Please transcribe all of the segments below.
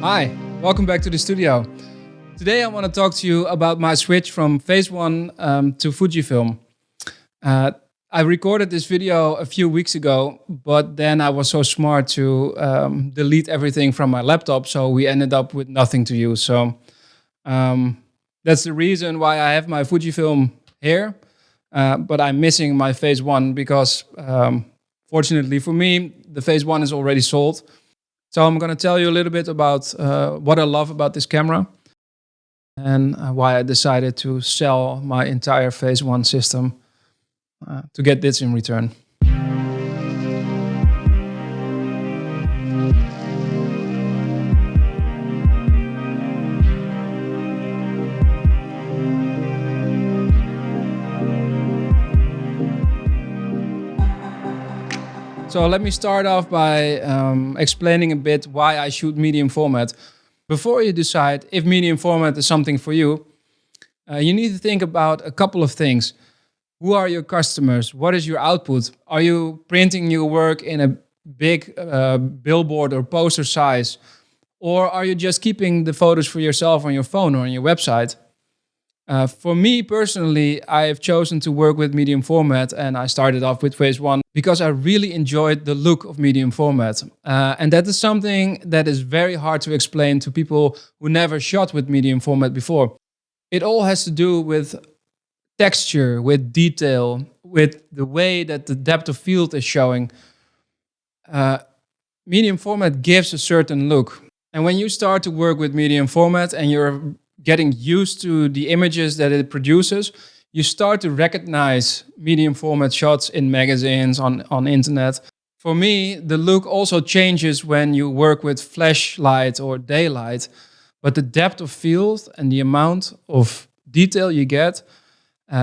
Hi, welcome back to the studio. Today I want to talk to you about my switch from Phase One to Fujifilm. I recorded this video a few weeks ago, but then I was so smart to delete everything from my laptop, so we ended up with nothing to use. So that's the reason why I have my Fujifilm here, but I'm missing my Phase One because fortunately for me, the Phase One is already sold. So I'm going to tell you a little bit about what I love about this camera and why I decided to sell my entire Phase One system to get this in return. So let me start off by explaining a bit why I shoot medium format. Before you decide if medium format is something for you, you need to think about a couple of things. Who are your customers? What is your output? Are you printing your work in a big billboard or poster size? Or are you just keeping the photos for yourself on your phone or on your website? For me personally, I have chosen to work with medium format, and I started off with Phase One because I really enjoyed the look of medium format. And that is something that is very hard to explain to people who never shot with medium format before. It all has to do with texture, with detail, with the way that the depth of field is showing. Medium format gives a certain look. And when you start to work with medium format and you're getting used to the images that it produces, you start to recognize medium format shots in magazines, on internet. For me, the look also changes when you work with flashlight or daylight, but the depth of field and the amount of detail you get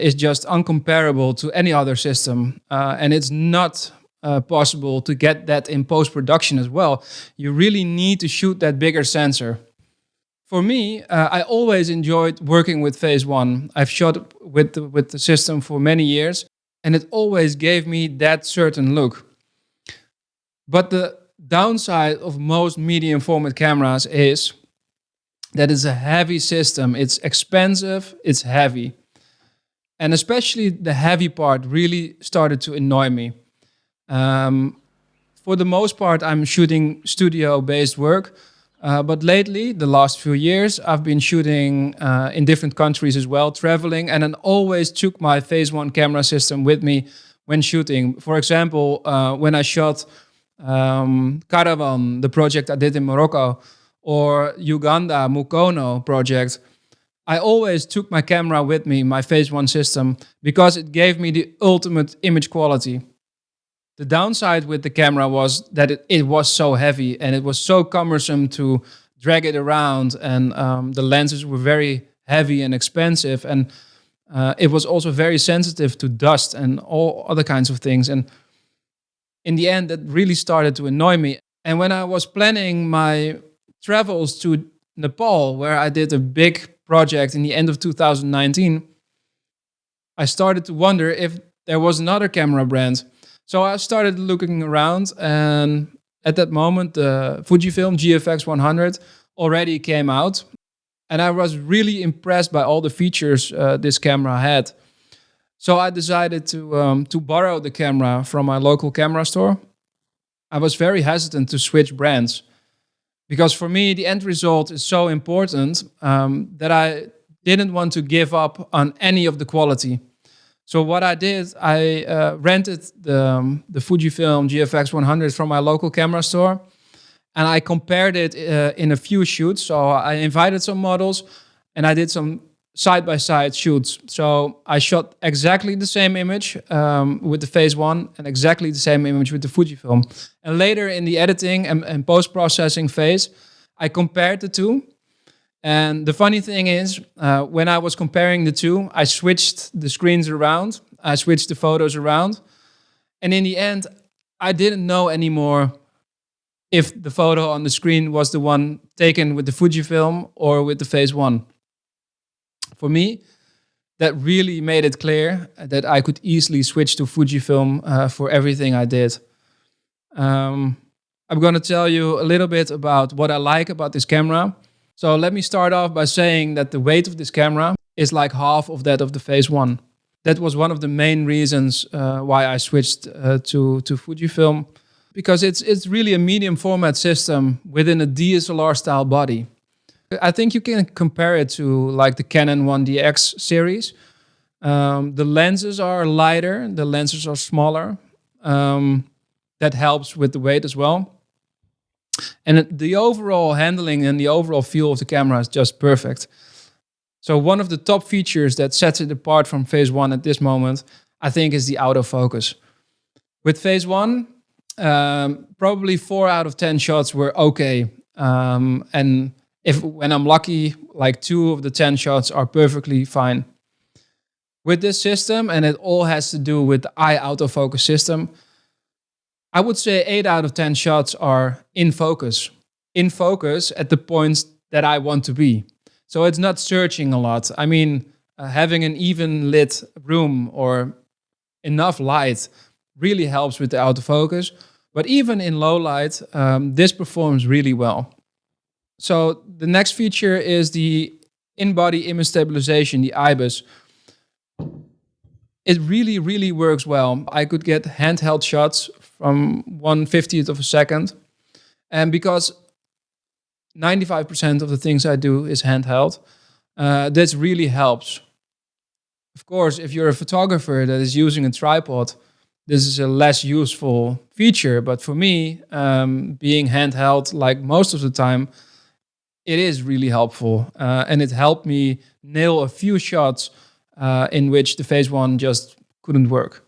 is just uncomparable to any other system. And it's not possible to get that in post-production as well. You really need to shoot that bigger sensor. For me, I always enjoyed working with Phase One. I've shot with the system for many years, and it always gave me that certain look. But the downside of most medium format cameras is that it's a heavy system. It's expensive, it's heavy. And especially the heavy part really started to annoy me. For the most part, I'm shooting studio-based work. But lately, the last few years, I've been shooting in different countries as well, traveling, and then always took my Phase One camera system with me when shooting. For example, when I shot Caravan, the project I did in Morocco, or Uganda, Mukono project, I always took my camera with me, my Phase One system, because it gave me the ultimate image quality. The downside with the camera was that it was so heavy and it was so cumbersome to drag it around, and the lenses were very heavy and expensive, and it was also very sensitive to dust and all other kinds of things. And in the end, that really started to annoy me. And when I was planning my travels to Nepal, where I did a big project in the end of 2019, I started to wonder if there was another camera brand. So I started looking around, and at that moment, the Fujifilm GFX100 already came out. And I was really impressed by all the features this camera had. So I decided to borrow the camera from my local camera store. I was very hesitant to switch brands, because for me, the end result is so important that I didn't want to give up on any of the quality. So what I did, I rented the Fujifilm GFX100 from my local camera store, and I compared it in a few shoots. So I invited some models, and I did some side-by-side shoots. So I shot exactly the same image with the Phase One and exactly the same image with the Fujifilm. And later in the editing and post-processing phase, I compared the two. And the funny thing is, when I was comparing the two, I switched the screens around, I switched the photos around, and in the end, I didn't know anymore if the photo on the screen was the one taken with the Fujifilm or with the Phase One. For me, that really made it clear that I could easily switch to Fujifilm for everything I did. I'm going to tell you a little bit about what I like about this camera. So let me start off by saying that the weight of this camera is like half of that of the Phase One. That was one of the main reasons why I switched to Fujifilm, because it's really a medium format system within a DSLR style body. I think you can compare it to like the Canon 1DX series. The lenses are lighter, the lenses are smaller. That helps with the weight as well. And the overall handling and the overall feel of the camera is just perfect. So one of the top features that sets it apart from Phase One at this moment, I think, is the autofocus. With Phase One, probably 4 out of 10 shots were okay. And when I'm lucky, like 2 of the 10 shots are perfectly fine. With this system, and it all has to do with the eye autofocus system, I would say 8 out of 10 shots are in focus. In focus at the points that I want to be. So it's not searching a lot. I mean, having an even lit room or enough light really helps with the autofocus. But even in low light, this performs really well. So the next feature is the in-body image stabilization, the IBIS. It really, really works well. I could get handheld shots from 1/50th of a second. And because 95% of the things I do is handheld, this really helps. Of course, if you're a photographer that is using a tripod, this is a less useful feature. But for me, being handheld like most of the time, it is really helpful. And it helped me nail a few shots in which the Phase One just couldn't work.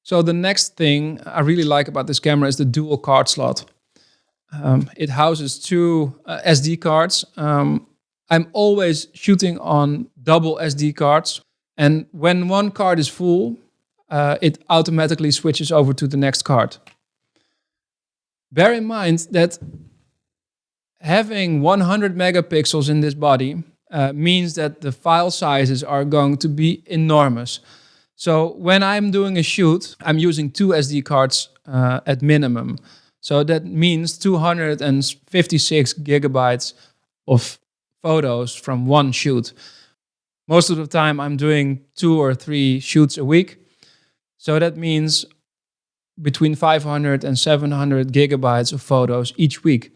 So the next thing I really like about this camera is the dual card slot. It houses 2 SD cards. I'm always shooting on double SD cards. And when one card is full, it automatically switches over to the next card. Bear in mind that having 100 megapixels in this body means that the file sizes are going to be enormous. So when I'm doing a shoot, I'm using 2 SD cards at minimum. So that means 256 gigabytes of photos from one shoot. Most of the time I'm doing 2 or 3 shoots a week. So that means between 500 and 700 gigabytes of photos each week.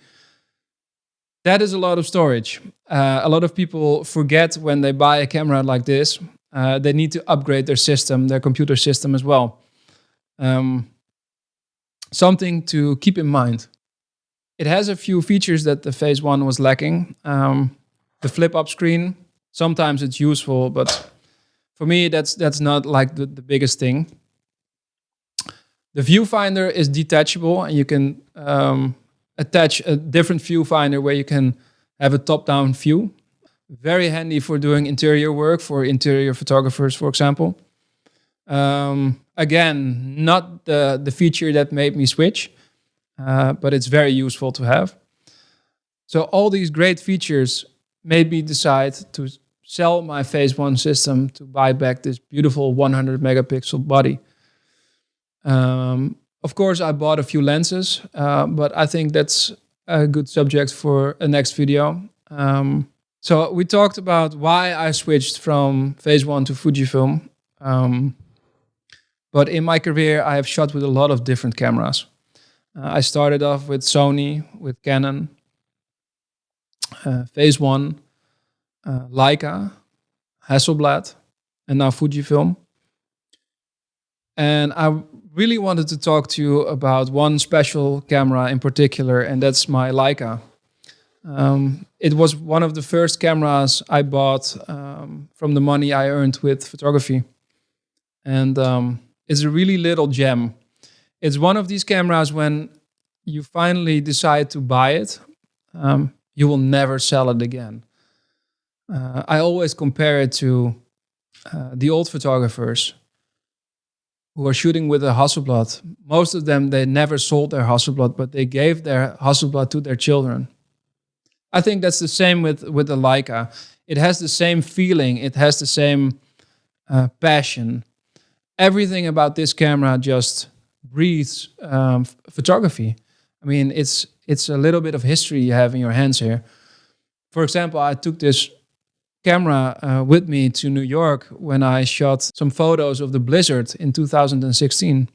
That is a lot of storage. A lot of people forget when they buy a camera like this, they need to upgrade their system, their computer system as well. Something to keep in mind. It has a few features that the Phase One was lacking. The flip-up screen, sometimes it's useful, but for me, that's not like the biggest thing. The viewfinder is detachable, and you can attach a different viewfinder where you can have a top-down view. Very handy for doing interior work, for interior photographers, for example. Again, not the feature that made me switch, but it's very useful to have. So all these great features made me decide to sell my Phase One system to buy back this beautiful 100 megapixel body. Of course, I bought a few lenses, but I think that's a good subject for a next video. So we talked about why I switched from Phase One to Fujifilm. But in my career, I have shot with a lot of different cameras. I started off with Sony, with Canon, Phase One, Leica, Hasselblad, and now Fujifilm. And I really wanted to talk to you about one special camera in particular, and that's my Leica. It was one of the first cameras I bought from the money I earned with photography. And it's a really little gem. It's one of these cameras when you finally decide to buy it, you will never sell it again. I always compare it to the old photographers who are shooting with a Hasselblad. Most of them, they never sold their Hasselblad, but they gave their Hasselblad to their children. I think that's the same with the Leica. It has the same feeling. It has the same passion. Everything about this camera just breathes photography. I mean, it's a little bit of history you have in your hands here. For example, I took this camera with me to New York when I shot some photos of the blizzard in 2016.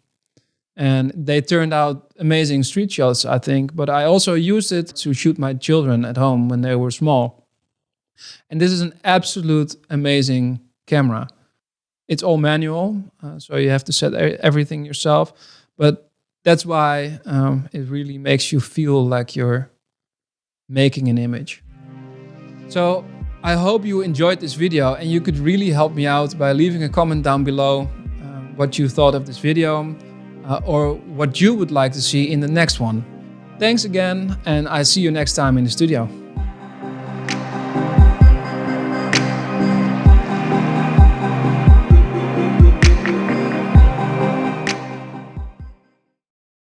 And they turned out amazing street shots, I think. But I also used it to shoot my children at home when they were small. And this is an absolute amazing camera. It's all manual, so you have to set everything yourself. But that's why it really makes you feel like you're making an image. So I hope you enjoyed this video, and you could really help me out by leaving a comment down below what you thought of this video or what you would like to see in the next one. Thanks again, and I see you next time in the studio.